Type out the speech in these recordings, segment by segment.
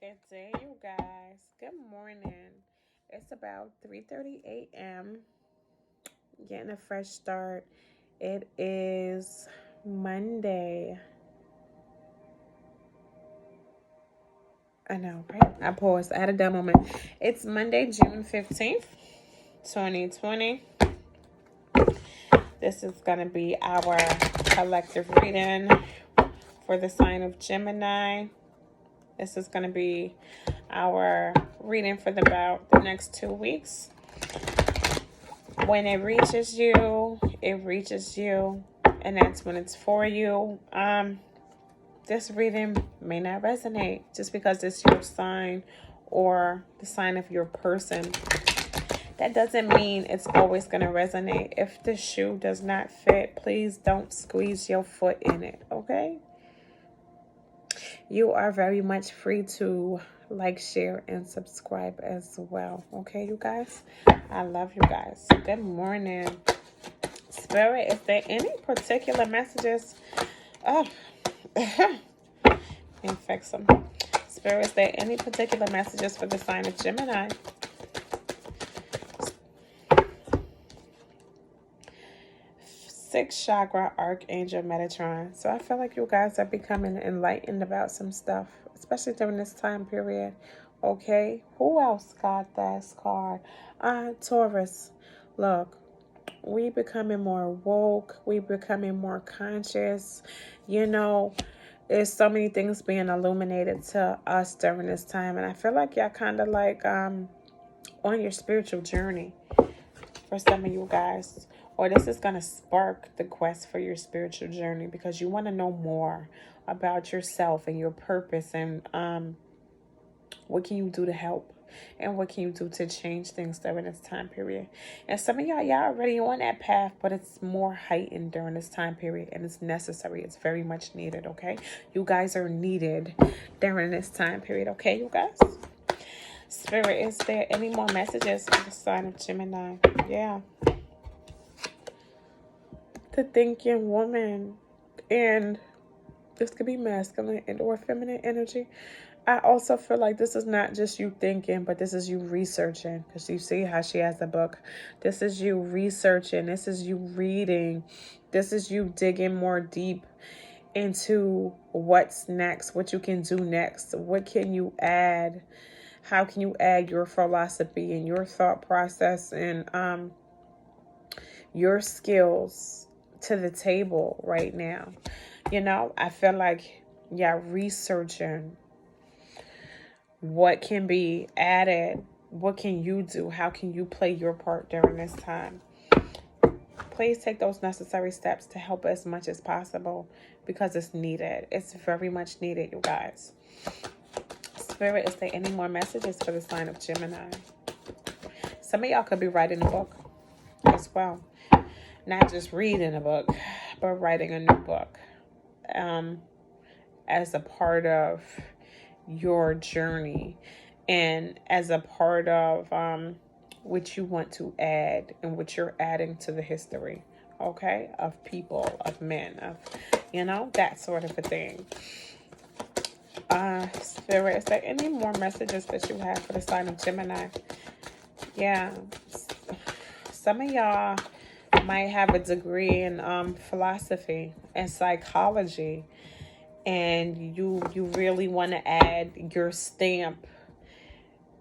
Good day, you guys. Good morning. It's about 3:30 a.m. Getting a fresh start. It is Monday. I know, right? I paused. I had a dumb moment. It's Monday, June 15th, 2020. This is going to be our collective reading for the sign of Gemini. This is going to be our reading for about the next 2 weeks. When it reaches you, and that's when it's for you. This reading may not resonate just because it's your sign or the sign of your person. That doesn't mean it's always going to resonate. If the shoe does not fit, please don't squeeze your foot in it, okay? You are very much free to like, share, and subscribe as well. Okay, you guys? I love you guys. Good morning. Spirit, is there any particular messages? Oh, and fix them. Spirit, is there any particular messages for the sign of Gemini? Sixth chakra, Archangel Metatron. So I feel like you guys are becoming enlightened about some stuff, especially during this time period. Okay, who else got this card? Taurus. Look, we becoming more woke. We becoming more conscious. You know, there's so many things being illuminated to us during this time, and I feel like y'all kind of like on your spiritual journey for some of you guys. Or this is going to spark the quest for your spiritual journey because you want to know more about yourself and your purpose and what can you do to help and what can you do to change things during this time period. And some of y'all already on that path, but it's more heightened during this time period and it's necessary. It's very much needed, okay? You guys are needed during this time period, okay, you guys? Spirit, is there any more messages for the sign of Gemini? Yeah. The thinking woman, and this could be masculine and or feminine energy. I also feel like this is not just you thinking, but this is you researching, because you see how she has a book. This is you researching. This is you reading. This is you digging more deep into what's next, what you can do next, what can you add, how can you add your philosophy and your thought process and your skills to the table right now. You know, I feel like researching what can be added, what can you do, how can you play your part during this time. Please take those necessary steps to help as much as possible because it's needed. It's very much needed, you guys. Spirit, is there any more messages for the sign of Gemini? Some of y'all could be writing a book as well. Not just reading a book, but writing a new book as a part of your journey and as a part of what you want to add and what you're adding to the history, okay, of people, of men, of, that sort of a thing. Spirit, is there any more messages that you have for the sign of Gemini? Yeah. Some of y'all might have a degree in philosophy and psychology, and you really want to add your stamp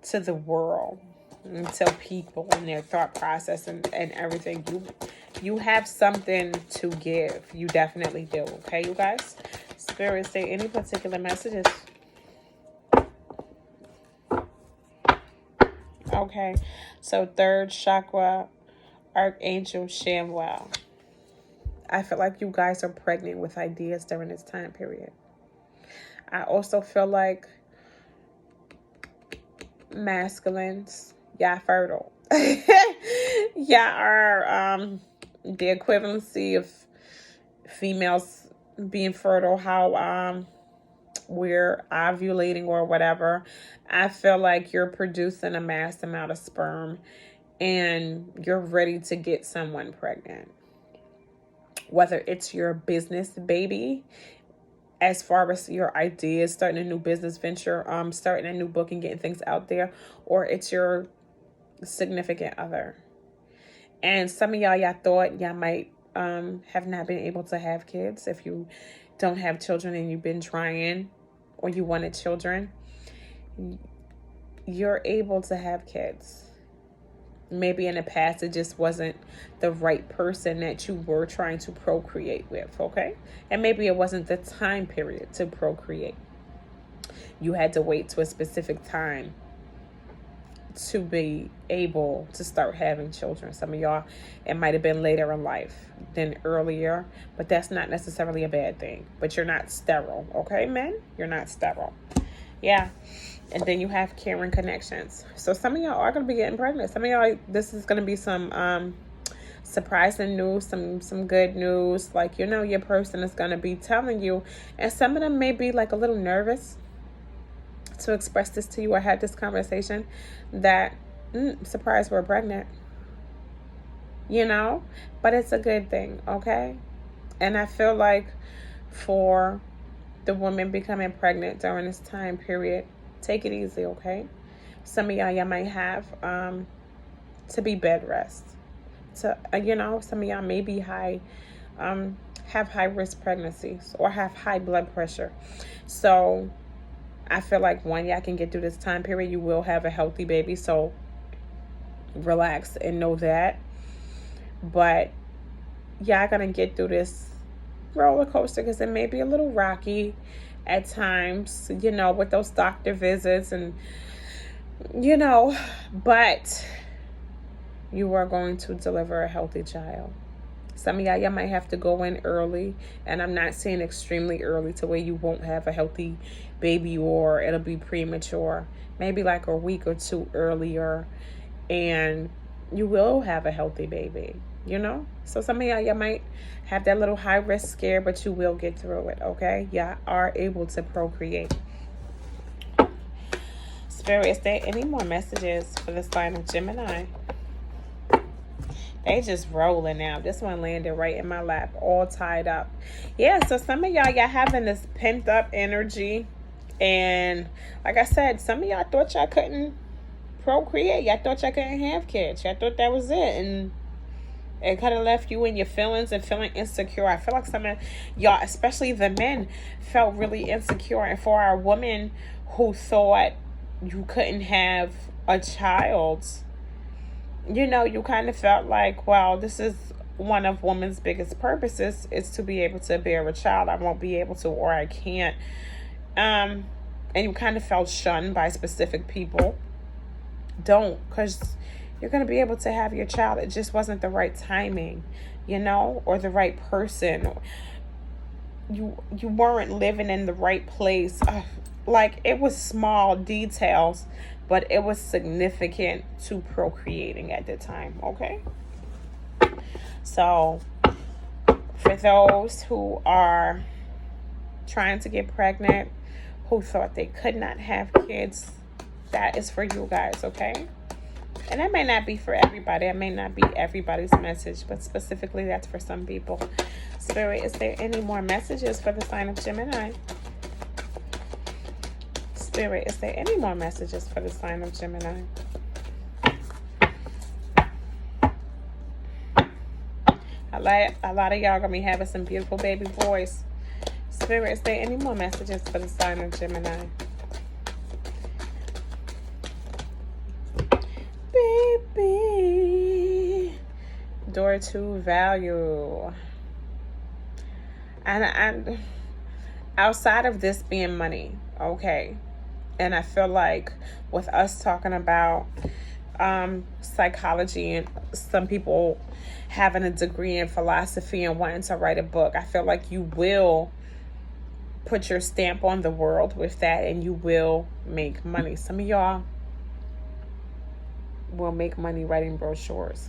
to the world and to people and their thought process and everything. You have something to give. You definitely do. Okay, you guys? Spirit, say any particular messages? Okay, so third chakra, Archangel Shamwell. I feel like you guys are pregnant with ideas during this time period. I also feel like masculines, y'all fertile. Y'all are the equivalency of females being fertile, how we're ovulating or whatever. I feel like you're producing a mass amount of sperm and you're ready to get someone pregnant. Whether it's your business baby, as far as your ideas, starting a new business venture, starting a new book and getting things out there, or it's your significant other. And some of y'all thought y'all might have not been able to have kids. If you don't have children and you've been trying, or you wanted children, you're able to have kids. Maybe in the past it just wasn't the right person that you were trying to procreate with, okay? And maybe it wasn't the time period to procreate. You had to wait to a specific time to be able to start having children. Some of y'all, it might have been later in life than earlier, but that's not necessarily a bad thing. But you're not sterile, okay, men? You're not sterile. Yeah. And then you have caring connections. So some of y'all are going to be getting pregnant. Some of y'all, this is going to be some surprising news, some good news. Like, you know, your person is going to be telling you. And some of them may be like a little nervous to express this to you or have this conversation that, surprise, we're pregnant. You know? But it's a good thing, okay? And I feel like for the woman becoming pregnant during this time period, take it easy, okay? Some of y'all might have to be bed rest. To some of y'all may be have high risk pregnancies or have high blood pressure. So I feel like one, y'all can get through this time period. You will have a healthy baby, so relax and know that. But y'all gonna get through this roller coaster because it may be a little rocky at times, with those doctor visits and, but you are going to deliver a healthy child. Some of y'all might have to go in early, and I'm not saying extremely early to where you won't have a healthy baby or it'll be premature. Maybe like a week or two earlier, and you will have a healthy baby, So some of y'all might have that little high risk scare, but you will get through it, okay? Y'all are able to procreate. Spirit, is there any more messages for the sign of Gemini? They just rolling now. This one landed right in my lap, all tied up. Yeah, so some of y'all having this pent up energy. And like I said, some of y'all thought y'all couldn't procreate. Y'all thought y'all couldn't have kids. Y'all thought that was it. And it kind of left you in your feelings and feeling insecure. I feel like some of y'all, especially the men, felt really insecure. And for our women who thought you couldn't have a child, you kind of felt like, well, this is one of woman's biggest purposes is to be able to bear a child. I won't be able to, or I can't. And you kind of felt shunned by specific people. Don't, because you're going to be able to have your child. It just wasn't the right timing, or the right person. You weren't living in the right place. Like, it was small details, but it was significant to procreating at the time, okay? So, for those who are trying to get pregnant, who thought they could not have kids, that is for you guys, okay? And that may not be for everybody. It may not be everybody's message, but specifically that's for some people. Spirit, is there any more messages for the sign of Gemini? Spirit, is there any more messages for the sign of Gemini? A lot of y'all gonna be having some beautiful baby boys. Spirit, is there any more messages for the sign of Gemini? Baby. Door to value. And outside of this being money, okay? And I feel like with us talking about psychology and some people having a degree in philosophy and wanting to write a book, I feel like you will put your stamp on the world with that and you will make money. Some of y'all will make money writing brochures.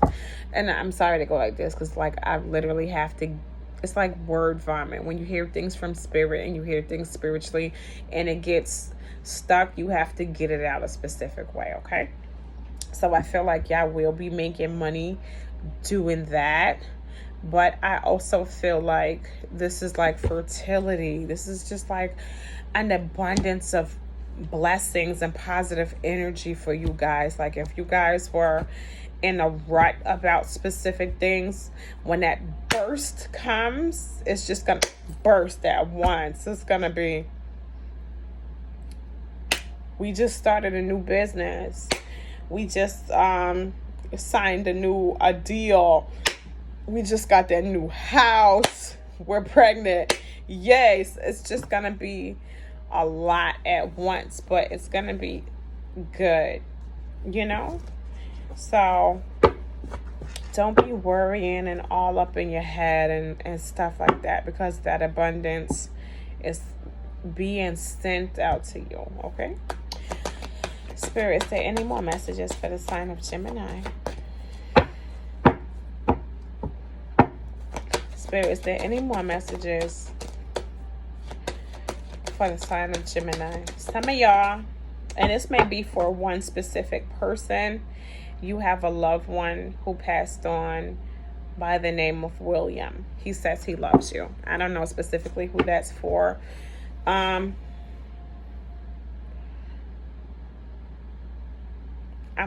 And I'm sorry to go like this because I literally have to, it's like word vomit. When you hear things from spirit and you hear things spiritually and it gets stuck, you have to get it out a specific way, okay? So I feel like y'all will be making money doing that. But I also feel like this is like fertility. This is just like an abundance of blessings and positive energy for you guys. Like if you guys were in a rut about specific things, when that burst comes, it's just gonna burst at once. It's gonna be, we just started a new business, we just signed a deal, we just got that new house, we're pregnant. Yes, it's just gonna be a lot at once, but it's gonna be good, you know? So don't be worrying and all up in your head and stuff like that, because that abundance is being sent out to you, okay? Spirit, is there any more messages for the sign of Gemini? Spirit, is there any more messages for the sign of Gemini? Some of y'all, and this may be for one specific person, you have a loved one who passed on by the name of William. He says he loves you. I don't know specifically who that's for. I'm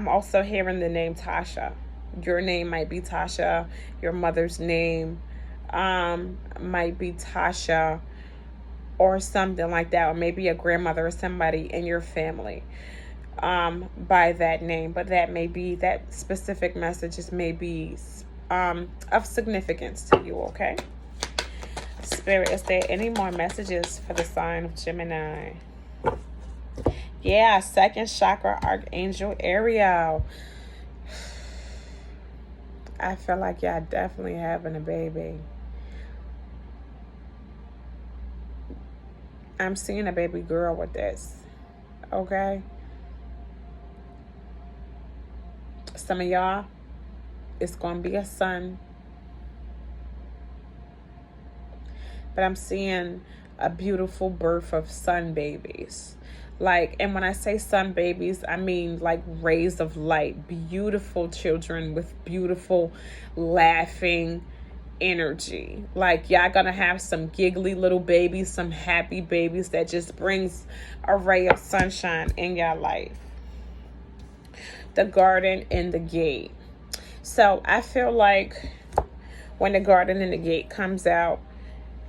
also hearing the name Tasha. Your name might be Tasha. Your mother's name might be Tasha or something like that. Or maybe a grandmother or somebody in your family by that name. But that may be, that specific messages may be of significance to you, okay? Spirit, is there any more messages for the sign of Gemini? Yeah, second chakra, Archangel Ariel. I feel like y'all definitely having a baby. I'm seeing a baby girl with this, okay? Some of y'all, it's going to be a son. But I'm seeing a beautiful birth of son babies. Like, and when I say son babies, I mean like rays of light. Beautiful children with beautiful laughing energy. Like, y'all gonna have some giggly little babies, some happy babies that just brings a ray of sunshine in your life. The garden and the gate. So I feel like when the garden and the gate comes out,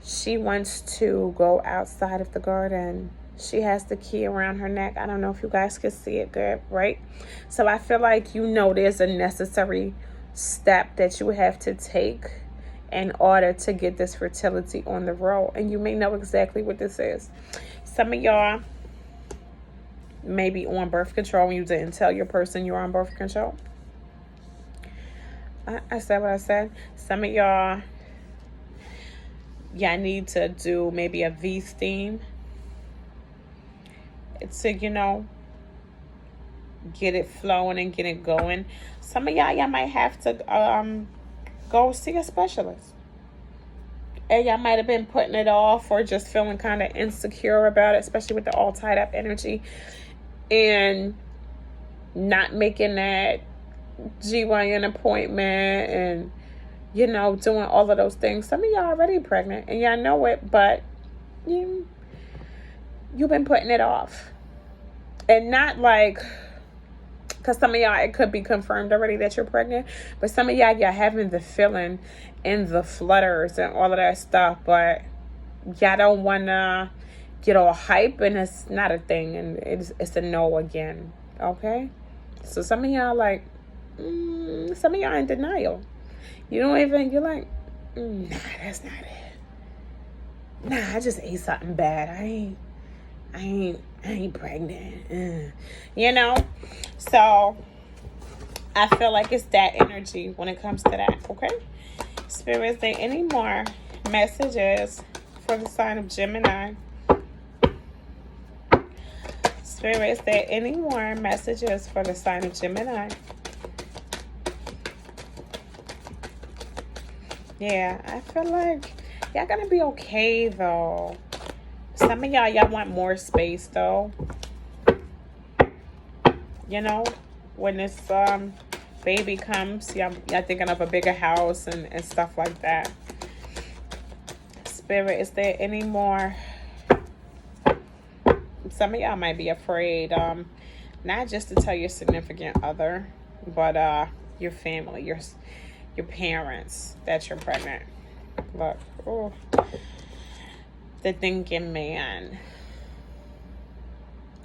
she wants to go outside of the garden. She has the key around her neck. I don't know if you guys can see it good, right? So I feel like, you know, there's a necessary step that you have to take in order to get this fertility on the road. And you may know exactly what this is. Some of y'all may be on birth control and you didn't tell your person you're on birth control. I said what I said. Some of y'all need to do maybe a V-steam to, you know, get it flowing and get it going. Some of y'all might have to go see a specialist. And y'all might have been putting it off or just feeling kind of insecure about it, especially with the all tied up energy, and not making that GYN appointment and, you know, doing all of those things. Some of y'all already pregnant and y'all know it, but you've been putting it off. And not like, because some of y'all, it could be confirmed already that you're pregnant, but some of y'all having the feeling and the flutters and all of that stuff, but y'all don't want to get all hype, and it's not a thing, and it's a no again, okay? So some of y'all like, some of y'all in denial. You don't even, you're like, nah, that's not it. Nah, I just ate something bad. I ain't pregnant. You know? So I feel like it's that energy when it comes to that, okay? Spirit, is there any more messages for the sign of Gemini? Spirit, is there any more messages for the sign of Gemini? Yeah, I feel like y'all gonna be okay though. Some of y'all want more space though. You know, when this baby comes, y'all thinking of a bigger house and stuff like that. Spirit, is there any more? Some of y'all might be afraid, not just to tell your significant other, but your family, your parents that you're pregnant. Look, oh, the thinking man.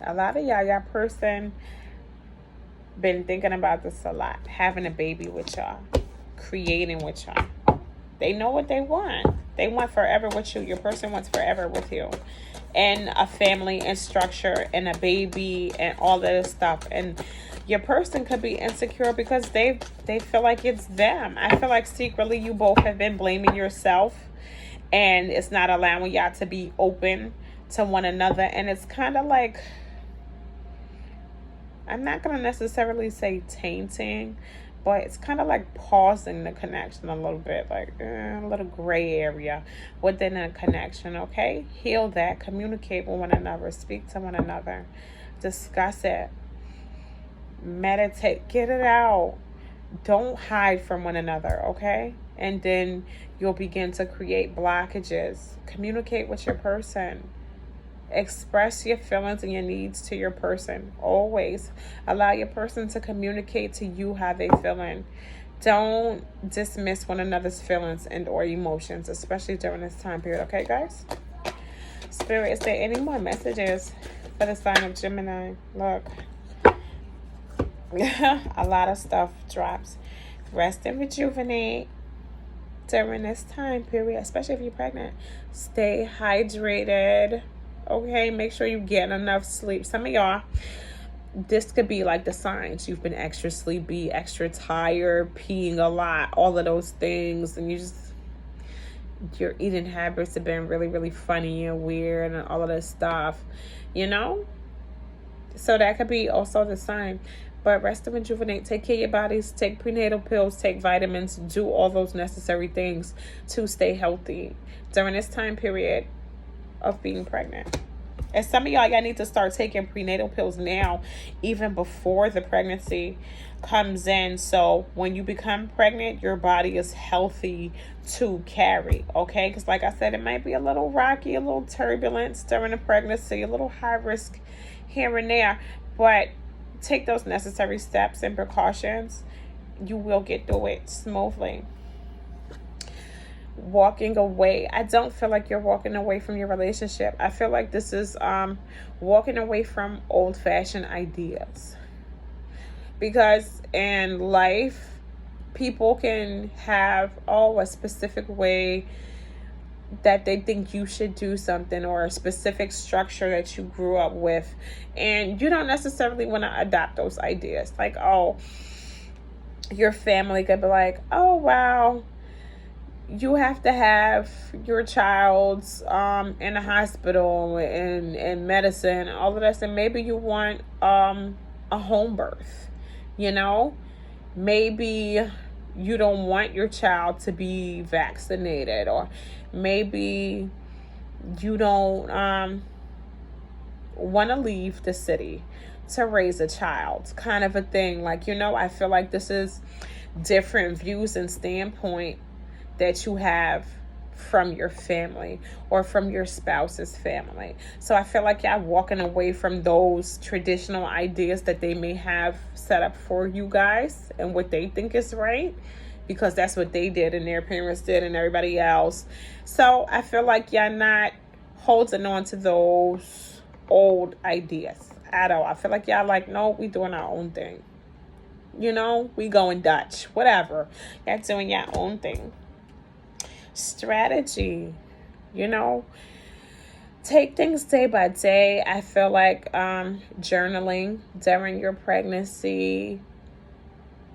A lot of y'all person been thinking about this a lot. Having a baby with y'all, creating with y'all. They know what they want. They want forever with you. Your person wants forever with you. And a family and structure and a baby and all of this stuff. And your person could be insecure because they feel like it's them. I feel like secretly you both have been blaming yourself. And it's not allowing y'all to be open to one another. And it's kind of like, I'm not going to necessarily say tainting, but it's kind of like pausing the connection a little bit, like a little gray area within a connection, okay? Heal that, communicate with one another, speak to one another, discuss it, meditate, get it out. Don't hide from one another, okay? And then you'll begin to create blockages. Communicate with your person. Express your feelings and your needs to your person. Always allow your person to communicate to you how they feeling. Don't dismiss one another's feelings and or emotions, especially during this time period. Okay, guys? Spirit, is there any more messages for the sign of Gemini? Look. A lot of stuff drops. Rest and rejuvenate during this time period, especially if you're pregnant. Stay hydrated. Okay, make sure you get enough sleep. Some of y'all, this could be like the signs. You've been extra sleepy, extra tired, peeing a lot, all of those things. And your eating habits have been really, really funny and weird and all of this stuff, you know? So that could be also the sign. But rest and rejuvenate. Take care of your bodies. Take prenatal pills. Take vitamins. Do all those necessary things to stay healthy during this time period of being pregnant. And some of y'all need to start taking prenatal pills now, even before the pregnancy comes in. So when you become pregnant, your body is healthy to carry, okay? Because like I said, it might be a little rocky, a little turbulence during the pregnancy, a little high risk here and there. But take those necessary steps and precautions. You will get through it smoothly. Walking away. I don't feel like you're walking away from your relationship. I feel like this is walking away from old-fashioned ideas. Because in life, people can have a specific way that they think you should do something, or a specific structure that you grew up with, and you don't necessarily want to adopt those ideas. Like, your family could be like, oh wow, you have to have your child's in a hospital and medicine, all of this, and maybe you want a home birth, maybe you don't want your child to be vaccinated, or maybe you don't want to leave the city to raise a child, kind of a thing. Like, I feel like this is different views and standpoint that you have from your family or from your spouse's family. So I feel like y'all walking away from those traditional ideas that they may have set up for you guys and what they think is right, because that's what they did and their parents did and everybody else. So I feel like y'all not holding on to those old ideas at all. I feel like y'all like, no, we doing our own thing. We going Dutch, whatever. Y'all doing your own thing. Strategy, take things day by day. I feel like journaling during your pregnancy,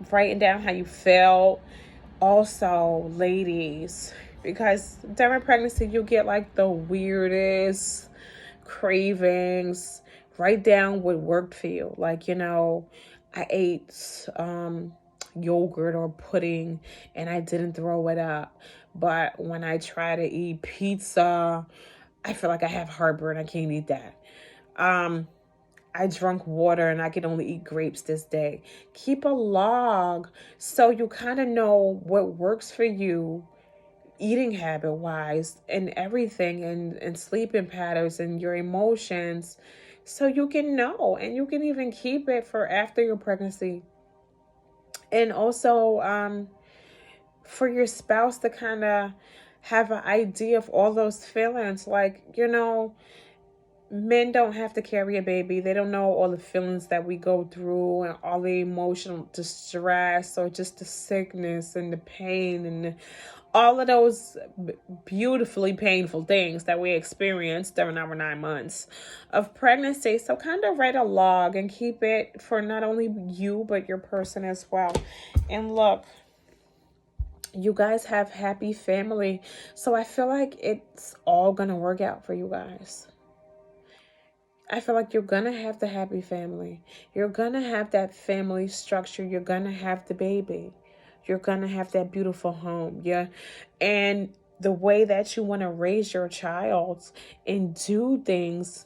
writing down how you feel. Also, ladies, because during pregnancy you get like the weirdest cravings. Write down what worked for you. Like, I ate yogurt or pudding and I didn't throw it up. But when I try to eat pizza, I feel like I have heartburn. I can't eat that. I drank water and I could only eat grapes this day. Keep a log so you kind of know what works for you eating habit wise and everything, and sleeping patterns and your emotions, so you can know and you can even keep it for after your pregnancy. And also for your spouse to kind of have an idea of all those feelings. Like, men don't have to carry a baby. They don't know all the feelings that we go through and all the emotional distress or just the sickness and the pain and all of those beautifully painful things that we experience during our 9 months of pregnancy. So kind of write a log and keep it for not only you, but your person as well. And look, you guys have happy family. So I feel like it's all going to work out for you guys. I feel like you're going to have the happy family. You're going to have that family structure. You're going to have the baby. You're going to have that beautiful home. Yeah. And the way that you want to raise your child and do things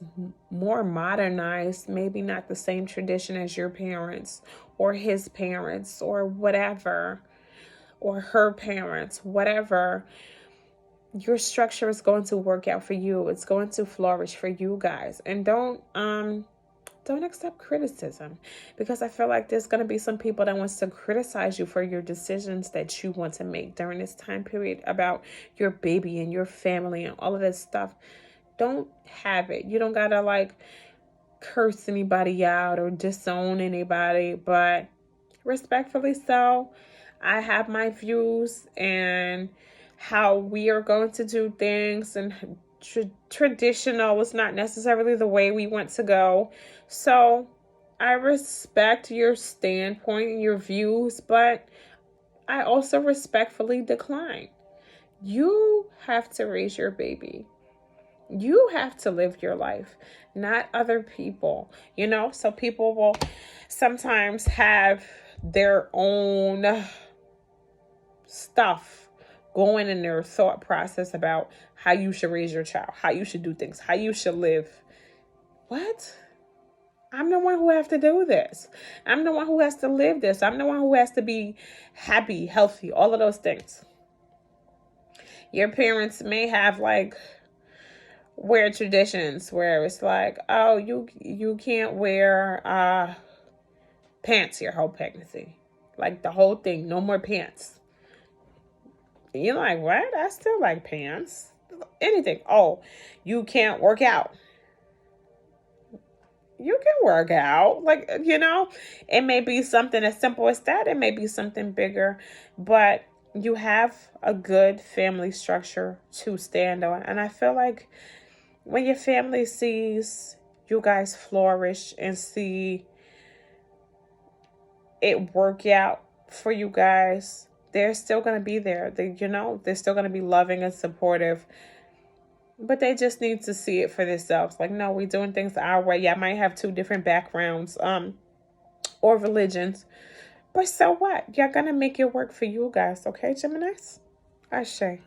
more modernized, maybe not the same tradition as your parents or his parents or whatever, or her parents, whatever. Your structure is going to work out for you. It's going to flourish for you guys. And don't accept criticism, because I feel like there's going to be some people that wants to criticize you for your decisions that you want to make during this time period about your baby and your family and all of this stuff. Don't have it. You don't got to like curse anybody out or disown anybody, but respectfully so. I have my views and how we are going to do things, and traditional is not necessarily the way we want to go. So I respect your standpoint and your views, but I also respectfully decline. You have to raise your baby. You have to live your life, not other people, So people will sometimes have their own stuff going in their thought process about how you should raise your child, how you should do things, how you should live. What? I'm the one who has to do this. I'm the one who has to live this. I'm the one who has to be happy, healthy, all of those things. Your parents may have like weird traditions where it's like, oh, you can't wear pants your whole pregnancy. Like the whole thing, no more pants. And you're like, what? I still like pants. Anything. Oh, you can't work out. You can work out. Like, it may be something as simple as that. It may be something bigger. But you have a good family structure to stand on. And I feel like when your family sees you guys flourish and see it work out for you guys, they're still going to be there. They're still going to be loving and supportive. But they just need to see it for themselves. Like, no, we're doing things our way. Yeah, I might have 2 different backgrounds or religions. But so what? You're going to make it work for you guys. Okay, Geminis? Ashe.